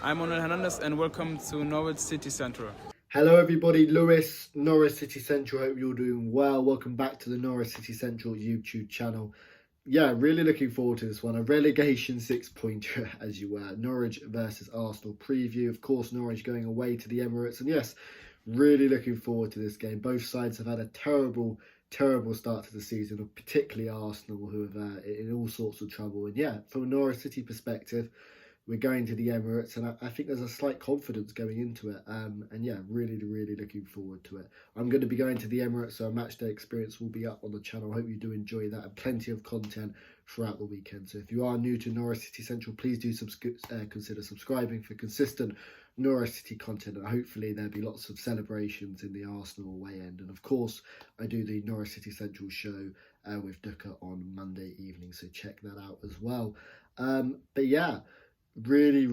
I'm Manuel Hernandez and welcome to Norwich City Central. Hello everybody, Lewis, Norwich City Central, hope you're doing well. Welcome back to the Norwich City Central YouTube channel. Yeah, really looking forward to this one. A relegation six-pointer, as you were. Norwich versus Arsenal preview. Of course, Norwich going away to the Emirates. And yes, really looking forward to this game. Both sides have had a terrible start to the season, particularly Arsenal, who have in all sorts of trouble. And yeah, from a Norwich City perspective, we're going to the Emirates, and I think there's a slight confidence going into it. And yeah, really looking forward to it. I'm going to be going to the Emirates, so a match day experience will be up on the channel. I hope you do enjoy that, and plenty of content throughout the weekend. So if you are new to Norwich City Central, please do consider subscribing for consistent Norwich City content, and hopefully there'll be lots of celebrations in the Arsenal away end. And of course, I do the Norwich City Central show with Ducker on Monday evening, so check that out as well. But yeah, really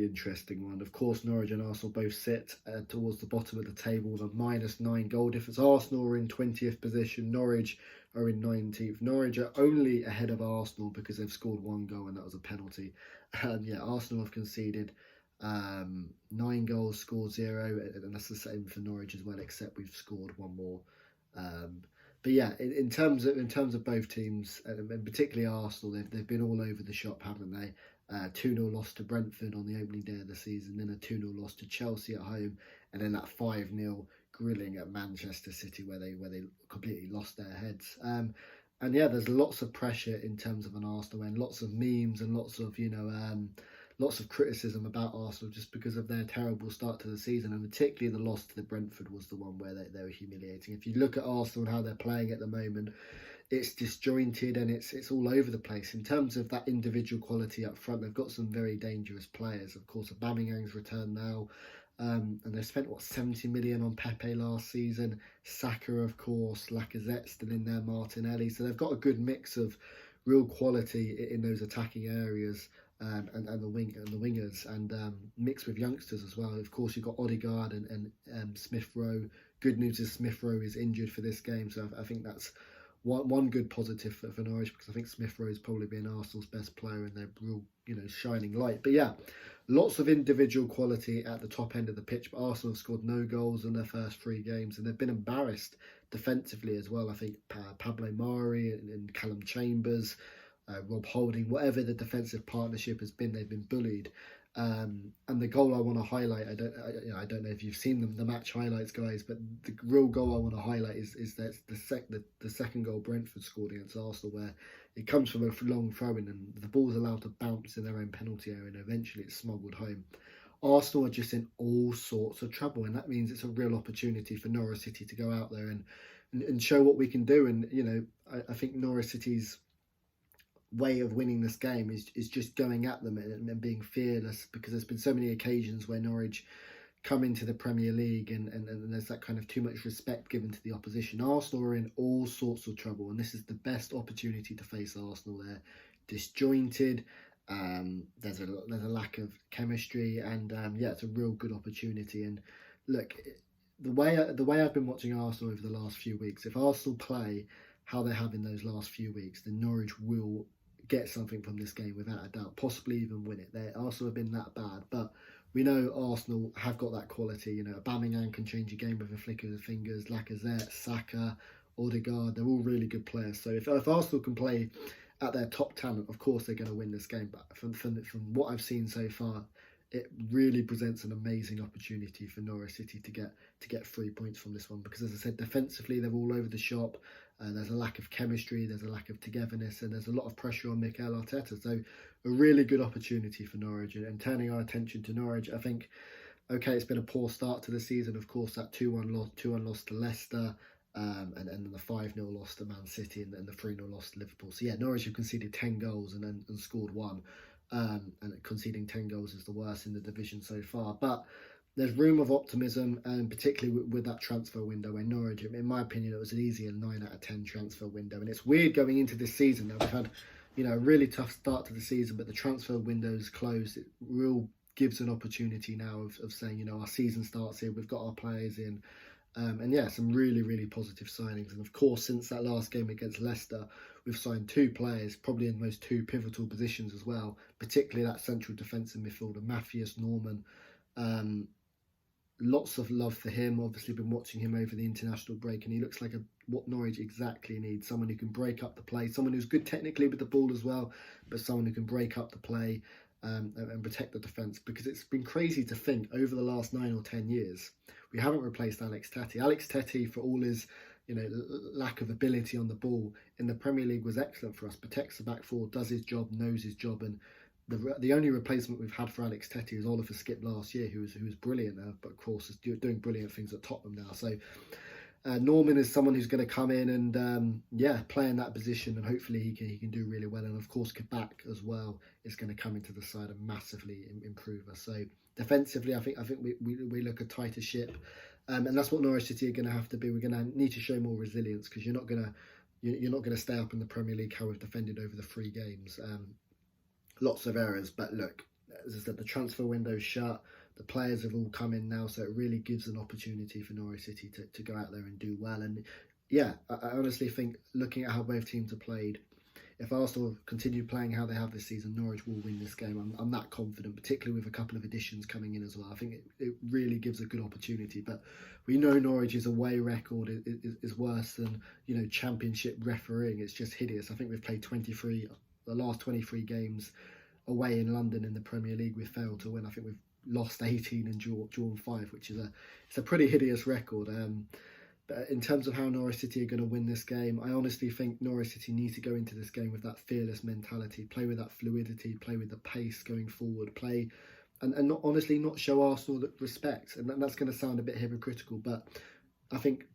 interesting one. Of course, Norwich and Arsenal both sit towards the bottom of the table with a -9 goal difference. Arsenal are in 20th position, Norwich are in 19th. Norwich are only ahead of Arsenal because they've scored one goal, and that was a penalty. Yeah, Arsenal have conceded 9 goals, scored 0, and that's the same for Norwich as well, except we've scored one more. But yeah, in terms of both teams, and particularly Arsenal, they've been all over the shop, haven't they? 2-0 loss to Brentford on the opening day of the season, then a 2-0 loss to Chelsea at home, and then that 5-0 grilling at Manchester City where they completely lost their heads. And yeah, there's lots of pressure in terms of an Arsenal end, lots of memes and lots of lots of criticism about Arsenal just because of their terrible start to the season, and particularly the loss to the Brentford was the one where they were humiliating. If you look at Arsenal and how they're playing at the moment, it's disjointed and it's all over the place. In terms of that individual quality up front, they've got some very dangerous players. Of course, Aubameyang's returned now, and they spent 70 million on Pepe last season. Saka, of course, Lacazette still in there, Martinelli. So they've got a good mix of real quality in those attacking areas. And the wingers, and mixed with youngsters as well. Of course, you've got Odegaard and Smith Rowe. Good news is Smith Rowe is injured for this game, so I think that's one good positive for Norwich, because I think Smith Rowe has probably been Arsenal's best player and their real shining light. But yeah, lots of individual quality at the top end of the pitch. But Arsenal have scored no goals in their first 3 games, and they've been embarrassed defensively as well. I think Pablo Mari and Callum Chambers, Rob Holding, whatever the defensive partnership has been, they've been bullied. And the goal I want to highlight, I don't know if you've seen the match highlights, guys, but the real goal I want to highlight is that the second goal Brentford scored against Arsenal, where it comes from a long throw-in and the ball's allowed to bounce in their own penalty area, and eventually it's smuggled home. Arsenal are just in all sorts of trouble, and that means it's a real opportunity for Norwich City to go out there and show what we can do. And I think Norwich City's way of winning this game is just going at them and being fearless, because there's been so many occasions where Norwich come into the Premier League and there's that kind of too much respect given to the opposition. Arsenal are in all sorts of trouble, and this is the best opportunity to face Arsenal. They're disjointed, there's a lack of chemistry, and yeah, it's a real good opportunity. And look, the way I've been watching Arsenal over the last few weeks, if Arsenal play how they have in those last few weeks, then Norwich will get something from this game without a doubt, possibly even win it. Arsenal have been that bad, but we know Arsenal have got that quality. Aubameyang can change a game with a flick of the fingers. Lacazette, Saka, Odegaard, they're all really good players. So if Arsenal can play at their top talent, of course they're going to win this game. But from what I've seen so far, it really presents an amazing opportunity for Norwich City to get 3 points from this one, because as I said, defensively they're all over the shop. There's a lack of chemistry, there's a lack of togetherness, and there's a lot of pressure on Mikel Arteta. So a really good opportunity for Norwich, and turning our attention to Norwich, I think, okay, it's been a poor start to the season. Of course, that 2-1 loss to Leicester, and then the 5-0 loss to Man City, and then the 3-0 loss to Liverpool. So yeah, Norwich have conceded 10 goals and scored 1. And conceding 10 goals is the worst in the division so far. But there's room of optimism, and particularly with that transfer window where Norwich, in my opinion, it was an easier 9 out of 10 transfer window. And it's weird going into this season that we've had, a really tough start to the season, but the transfer window's closed. It gives an opportunity now of saying, our season starts here, we've got our players in, And yeah, some really, really positive signings. And of course, since that last game against Leicester, we've signed 2 players, probably in those 2 pivotal positions as well, particularly that central defensive midfielder, Matthias Norman. Um, Lots of love for him. Obviously, been watching him over the international break, and he looks like what Norwich exactly needs. Someone who can break up the play, someone who's good technically with the ball as well, but someone who can break up the play and protect the defence. Because it's been crazy to think over the last 9 or 10 years, we haven't replaced Alex Tettey. Alex Tettey, for all his lack of ability on the ball in the Premier League, was excellent for us. Protects the back four, does his job, knows his job, and the only replacement we've had for Alex Tettey is Oliver Skip last year, who was brilliant now, but of course is doing brilliant things at Tottenham now. So Norman is someone who's going to come in and play in that position, and hopefully he can do really well. And of course Kabak as well is going to come into the side and massively improve us. So defensively, I think we look a tighter ship, and that's what Norwich City are going to have to be. We're going to need to show more resilience, because you're not going to stay up in the Premier League how we've defended over the 3 games. Lots of errors, but look, as I said, the transfer window's shut. The players have all come in now, so it really gives an opportunity for Norwich City to go out there and do well. And yeah, I honestly think, looking at how both teams have played, if Arsenal continue playing how they have this season, Norwich will win this game. I'm that confident, particularly with a couple of additions coming in as well. I think it really gives a good opportunity. But we know Norwich's away record is worse than Championship refereeing. It's just hideous. I think we've played the last 23 games away in London in the Premier League. We've failed to win. I think we've lost 18 and drawn 5, which is a pretty hideous record. But in terms of how Norwich City are going to win this game, I honestly think Norwich City need to go into this game with that fearless mentality, play with that fluidity, play with the pace going forward, play and not show Arsenal respect. And that's going to sound a bit hypocritical, but I think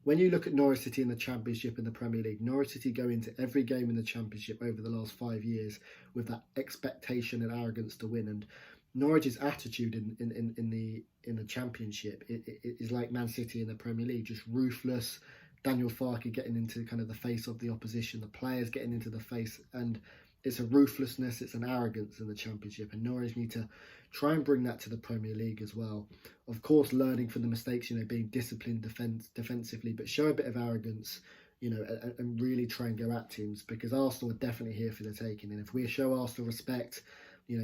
when you look at Norwich City in the Championship and the Premier League, Norwich City go into every game in the Championship over the last 5 years with that expectation and arrogance to win. And Norwich's attitude in the Championship is like Man City in the Premier League, just ruthless. Daniel Farke getting into kind of the face of the opposition, the players getting into the face, and it's a ruthlessness, it's an arrogance in the Championship, and Norwich need to try and bring that to the Premier League as well. Of course, learning from the mistakes, being disciplined defensively, but show a bit of arrogance, and really try and go at teams, because Arsenal are definitely here for the taking. And if we show Arsenal respect,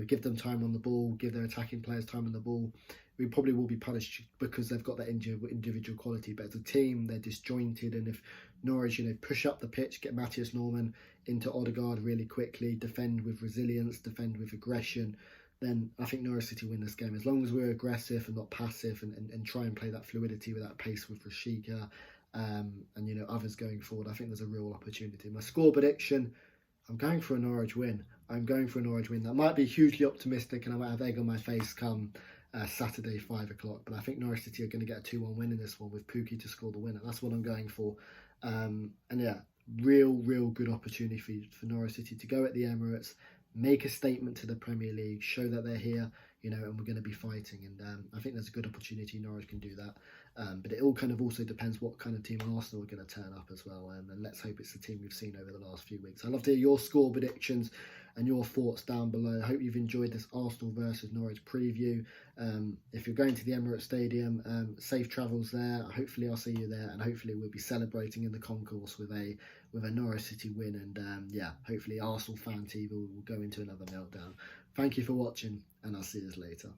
give them time on the ball, give their attacking players time on the ball, we probably will be punished because they've got that individual quality. But as a team, they're disjointed, and if Norwich, push up the pitch, get Matthias Norman into Odegaard really quickly, defend with resilience, defend with aggression, then I think Norwich City win this game. As long as we're aggressive and not passive, and try and play that fluidity with that pace with Rashika and others going forward, I think there's a real opportunity. My score prediction, I'm going for a Norwich win. That might be hugely optimistic, and I might have egg on my face come Saturday 5 o'clock, but I think Norwich City are going to get a 2-1 win in this one with Pukki to score the winner. That's what I'm going for. And yeah, real good opportunity for Norwich City to go at the Emirates, make a statement to the Premier League, show that they're here, and we're going to be fighting. And I think there's a good opportunity Norwich can do that. But it all kind of also depends what kind of team Arsenal are going to turn up as well. And let's hope it's the team we've seen over the last few weeks. I'd love to hear your score predictions and your thoughts down below. I hope you've enjoyed this Arsenal versus Norwich preview. If you're going to the Emirates Stadium, safe travels there. Hopefully I'll see you there, and hopefully we'll be celebrating in the concourse with a Norwich City win. And hopefully Arsenal fan TV will go into another meltdown. Thank you for watching, and I'll see you later.